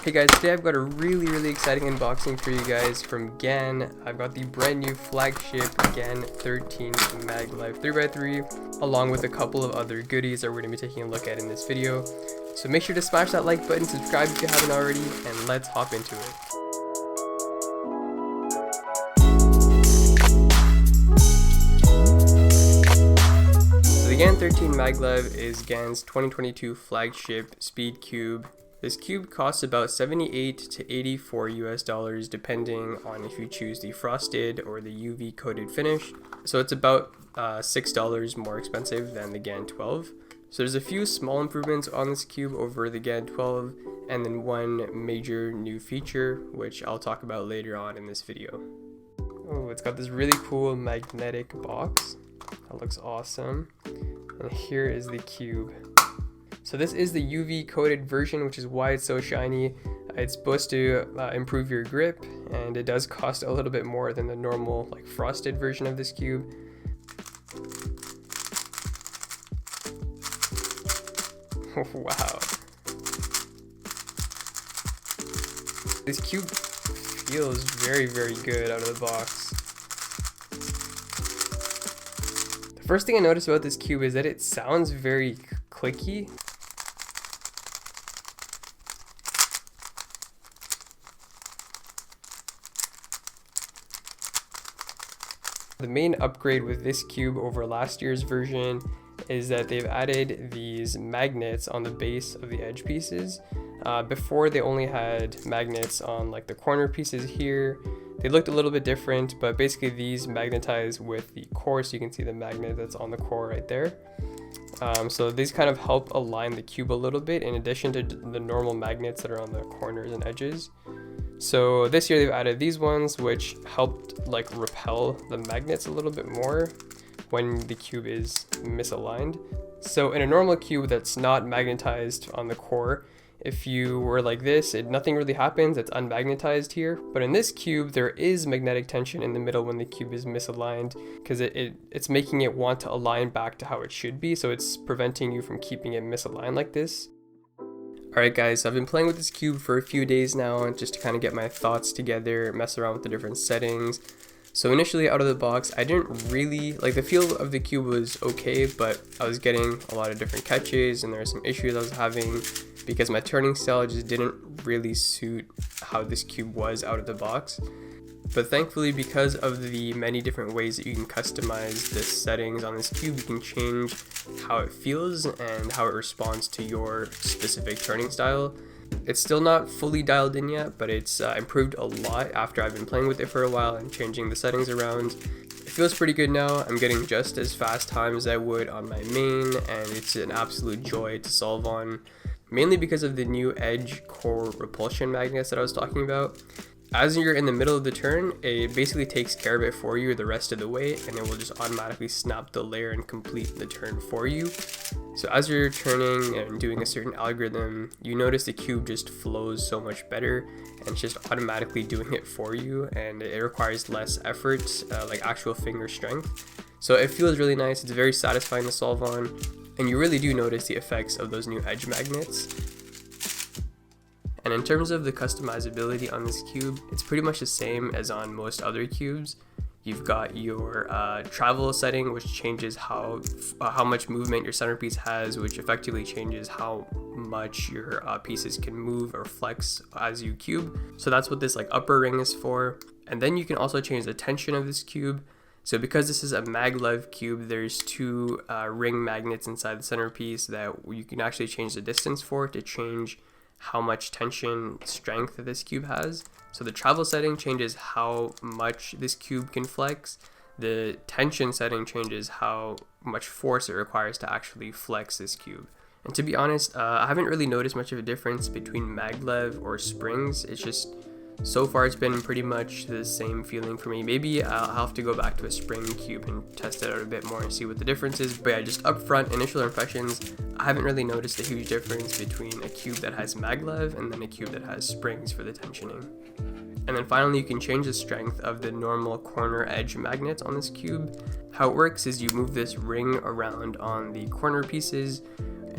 Hey guys, today I've got a really exciting unboxing for you guys from GAN. I've got the brand new flagship GAN 13 Maglev 3x3 along with a couple of other goodies that we're going to be taking a look at in this video. So make sure to smash that like button, subscribe if you haven't already, and let's hop into it. The GAN 13 Maglev is GAN's 2022 flagship speed cube. This cube costs about 78 to 84 US dollars depending on if you choose the frosted or the UV coated finish. So it's about $6 more expensive than the GAN 12. So there's a few small improvements on this cube over the GAN 12 and then one major new feature which I'll talk about later on in this video. Oh, it's got this really cool magnetic box. That looks awesome. And here is the cube. So this is the UV coated version, which is why it's so shiny. It's supposed to improve your grip, and it does cost a little bit more than the normal like frosted version of this cube. Wow. This cube feels very good out of the box. The first thing I noticed about this cube is that it sounds very clicky. The main upgrade with this cube over last year's version is that they've added these magnets on the base of the edge pieces. Before they only had magnets on like the corner pieces here. They looked a little bit different, but basically these magnetize with the core, so you can see the magnet that's on the core right there. So these kind of help align the cube a little bit in addition to the normal magnets that are on the corners and edges. So this year they've added these ones which helped like repel the magnets a little bit more when the cube is misaligned. So in a normal cube that's not magnetized on the core, if you were like this, nothing really happens, it's unmagnetized here. But in this cube, there is magnetic tension in the middle when the cube is misaligned because it's making it want to align back to how it should be. So it's preventing you from keeping it misaligned like this. Alright guys, I've been playing with this cube for a few days now just to kind of get my thoughts together, mess around with the different settings. So initially out of the box, I didn't really, like the feel of the cube was okay, but I was getting a lot of different catches and there were some issues I was having because my turning style just didn't really suit how this cube was out of the box. But thankfully, because of the many different ways that you can customize the settings on this cube, you can change how it feels and how it responds to your specific turning style. It's still not fully dialed in yet, but it's improved a lot after I've been playing with it for a while and changing the settings around. It feels pretty good now. I'm getting just as fast time as I would on my main, and it's an absolute joy to solve on, mainly because of the new edge core repulsion magnets that I was talking about. As you're in the middle of the turn, it basically takes care of it for you the rest of the way, and it will just automatically snap the layer and complete the turn for you. So as you're turning and doing a certain algorithm, you notice the cube just flows so much better and it's just automatically doing it for you, and it requires less effort, like actual finger strength. So it feels really nice, it's very satisfying to solve on, and you really do notice the effects of those new edge magnets. And in terms of the customizability on this cube, it's pretty much the same as on most other cubes. You've got your travel setting, which changes how much movement your centerpiece has, which effectively changes how much your pieces can move or flex as you cube. So that's what this like upper ring is for. And then you can also change the tension of this cube. So because this is a maglev cube, there's two ring magnets inside the centerpiece that you can actually change the distance for to change how much tension strength this cube has. So the travel setting changes how much this cube can flex. The tension setting changes how much force it requires to actually flex this cube. And to be honest, I haven't really noticed much of a difference between maglev or springs. It's just, so far it's been pretty much the same feeling for me. Maybe I'll have to go back to a spring cube and test it out a bit more and see what the difference is. But yeah, just upfront initial impressions, I haven't really noticed a huge difference between a cube that has maglev and then a cube that has springs for the tensioning. And then finally, you can change the strength of the normal corner edge magnets on this cube. How it works is you move this ring around on the corner pieces,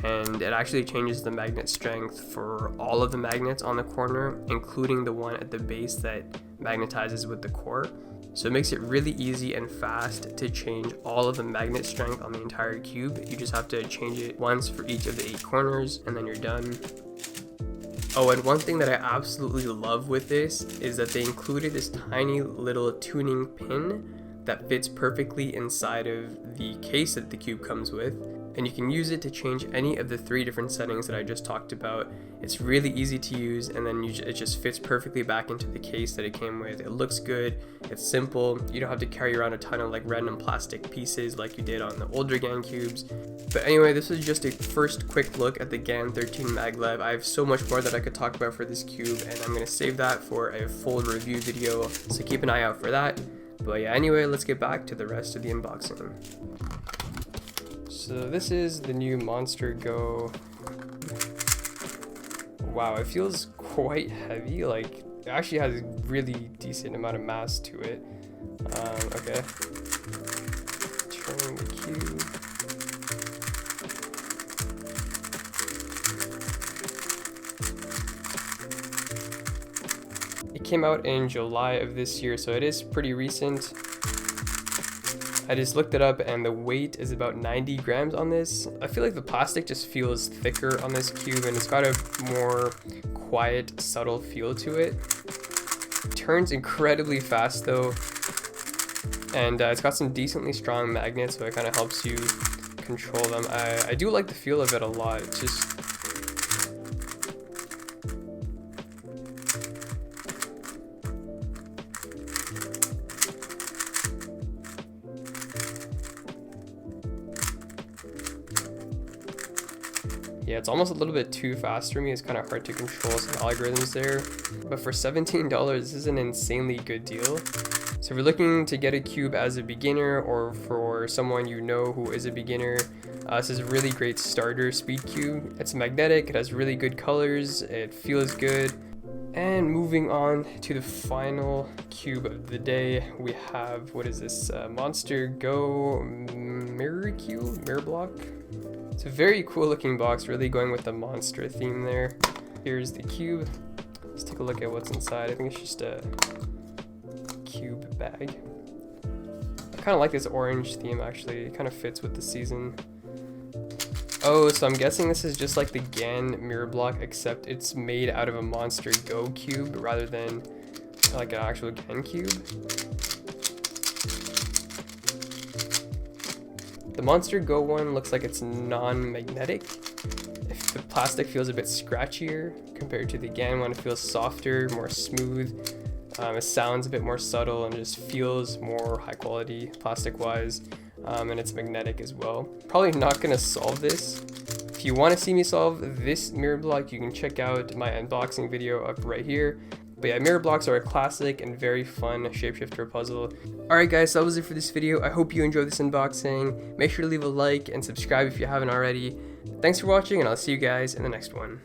and it actually changes the magnet strength for all of the magnets on the corner, including the one at the base that magnetizes with the core. So it makes it really easy and fast to change all of the magnet strength on the entire cube. You just have to change it once for each of the 8 corners, and then you're done. Oh, and one thing that I absolutely love with this is that they included this tiny little tuning pin that fits perfectly inside of the case that the cube comes with, and you can use it to change any of the 3 different settings that I just talked about. It's really easy to use, and then it just fits perfectly back into the case that it came with. It looks good, it's simple, you don't have to carry around a ton of like random plastic pieces like you did on the older GAN cubes. But anyway, this was just a first quick look at the GAN 13 maglev. I have so much more that I could talk about for this cube, and I'm going to save that for a full review video, so keep an eye out for that. But yeah, anyway, let's get back to the rest of the unboxing. So this is the new Monster Go. Wow, it feels quite heavy. Like, it actually has a really decent amount of mass to it. Okay. Turn the cube. It came out in July of this year, so it is pretty recent. I just looked it up and the weight is about 90 grams on this. I feel like the plastic just feels thicker on this cube, and it's got a more quiet, subtle feel to it. It turns incredibly fast though, and it's got some decently strong magnets, so it kind of helps you control them. I do like the feel of it a lot. It's just yeah, it's almost a little bit too fast for me. It's kind of hard to control some algorithms there. But for $17, this is an insanely good deal. So if you're looking to get a cube as a beginner, or for someone you know who is a beginner, this is a really great starter speed cube. It's magnetic, it has really good colors, it feels good. And moving on to the final cube of the day, we have, what is this, Monster Go Mirror Cube? Mirror Block? It's a very cool looking box, really going with the monster theme there. Here's the cube. Let's take a look at what's inside. I think it's just a cube bag. I kind of like this orange theme actually, it kind of fits with the season. Oh, so I'm guessing this is just like the GAN mirror block, except it's made out of a Monster Go cube rather than like an actual GAN cube. The Monster Go one looks like it's non-magnetic. If the plastic feels a bit scratchier compared to the GAN one, it feels softer, more smooth. It sounds a bit more subtle and just feels more high quality plastic wise. And it's magnetic as well. Probably not gonna solve this. If you want to see me solve this mirror block, you can check out my unboxing video up right here. But yeah, mirror blocks are a classic and very fun shapeshifter puzzle. Alright guys, so that was it for this video. I hope you enjoyed this unboxing. Make sure to leave a like and subscribe if you haven't already. Thanks for watching, and I'll see you guys in the next one.